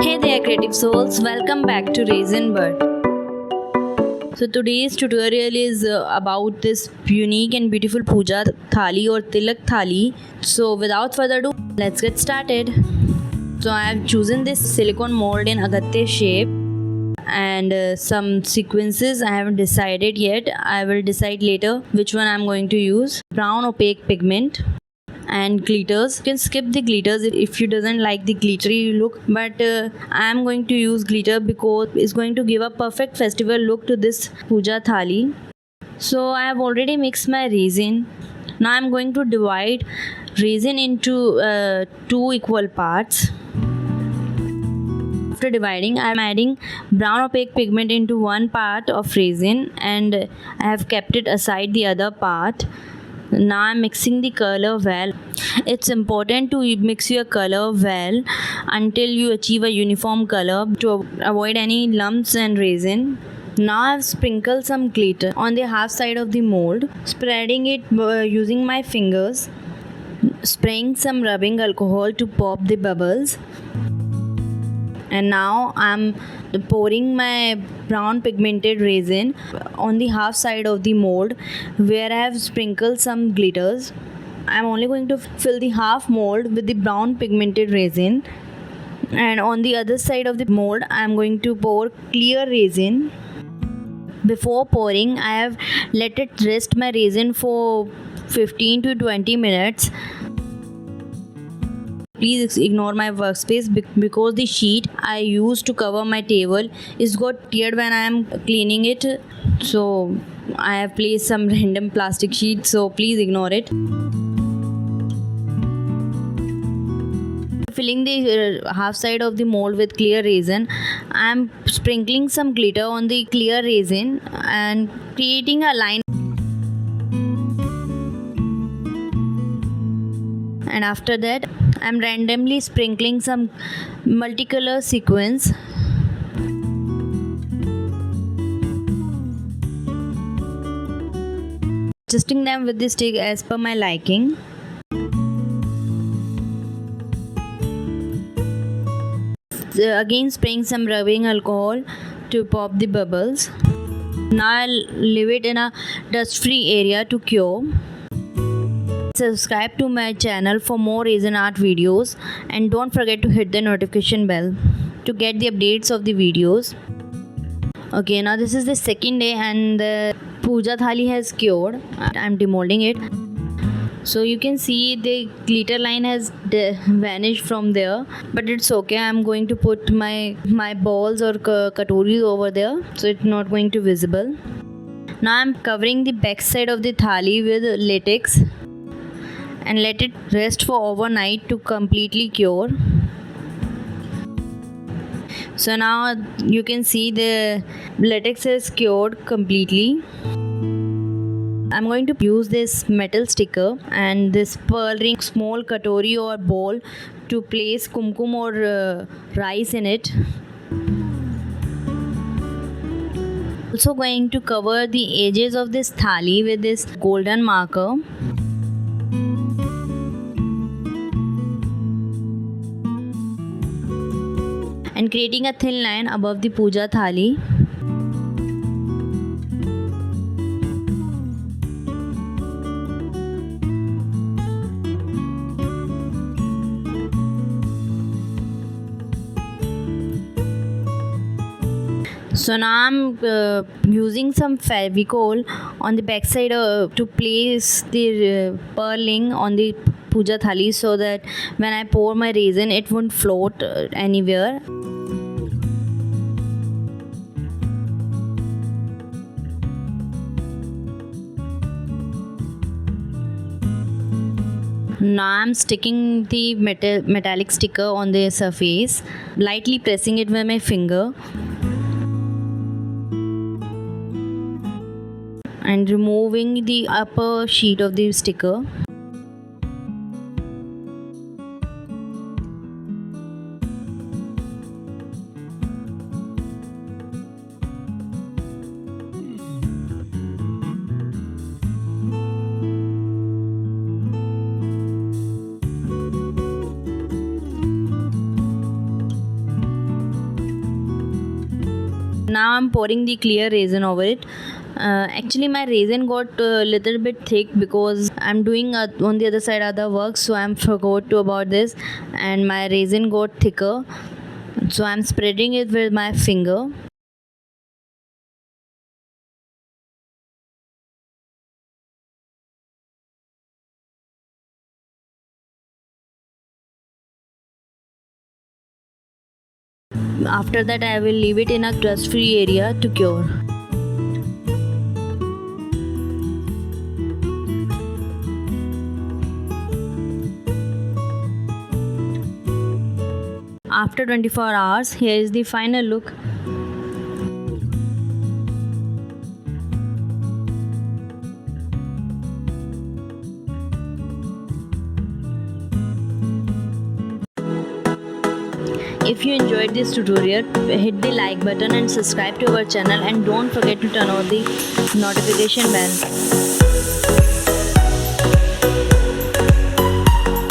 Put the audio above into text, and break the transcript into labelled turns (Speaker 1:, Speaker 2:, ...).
Speaker 1: Hey there creative souls, welcome back to Resin Bird. So today's tutorial is about this unique and beautiful Pooja Thali or Tilak Thali. So without further ado, let's get started. So I have chosen this silicone mold in Agatte shape and some sequences I haven't decided yet. I will decide later which one I'm going to use. Brown opaque pigment and glitters. You can skip the glitters if you doesn't like the glittery look, but I am going to use glitter because it's going to give a perfect festival look to this Pooja Thali. So I have already mixed my resin. Now I'm going to divide resin into two equal parts. After dividing, I am adding brown opaque pigment into one part of resin and I have kept it aside the other part. Now I'm mixing the color well. It's important to mix your color well until you achieve a uniform color to avoid any lumps and resin. Now I've sprinkled some glitter on the half side of the mold, spreading it using my fingers, spraying some rubbing alcohol to pop the bubbles. And now I'm pouring my brown pigmented resin on the half side of the mold where I have sprinkled some glitters. I'm only going to fill the half mold with the brown pigmented resin, and on the other side of the mold I'm going to pour clear resin. Before pouring, I have let it rest my resin for 15 to 20 minutes. Please ignore my workspace because the sheet I used to cover my table is got teared when I am cleaning it. So I have placed some random plastic sheet, so please ignore it. Filling the half side of the mold with clear resin, I am sprinkling some glitter on the clear resin and creating a line. And after that, I'm randomly sprinkling some multicolor sequins. Adjusting them with the stick as per my liking. Again spraying some rubbing alcohol to pop the bubbles. Now I'll leave it in a dust-free area to cure. Subscribe to my channel for more resin art videos and don't forget to hit the notification bell to get the updates of the videos. Okay, now this is the second day and the Pooja Thali has cured. I'm demolding it. So you can see the glitter line has vanished from there, but it's okay. I'm going to put my balls or katoris over there, so it's not going to visible. Now I'm covering the back side of the thali with latex and let it rest for overnight to completely cure. So now you can see the latex is cured completely. I'm going to use this metal sticker and this pearl ring small katori or bowl to place kumkum or rice in it. Also going to cover the edges of this thali with this golden marker. And creating a thin line above the Pooja Thali. So now I'm using some Fevicol on the back side to place the pearling on the Pooja Thali so that when I pour my resin it won't float anywhere. Now I'm sticking the metallic sticker on the surface, lightly pressing it with my finger and removing the upper sheet of the sticker. Now I'm pouring the clear resin over it. Actually my resin got a little bit thick because I'm doing on the other side other work, so I'm forgot to about this, and my resin got thicker, so I'm spreading it with my finger. After that I will leave it in a dust free area to cure. After 24 hours, here is the final look. If you enjoyed this tutorial, hit the like button and subscribe to our channel, and don't forget to turn on the notification bell.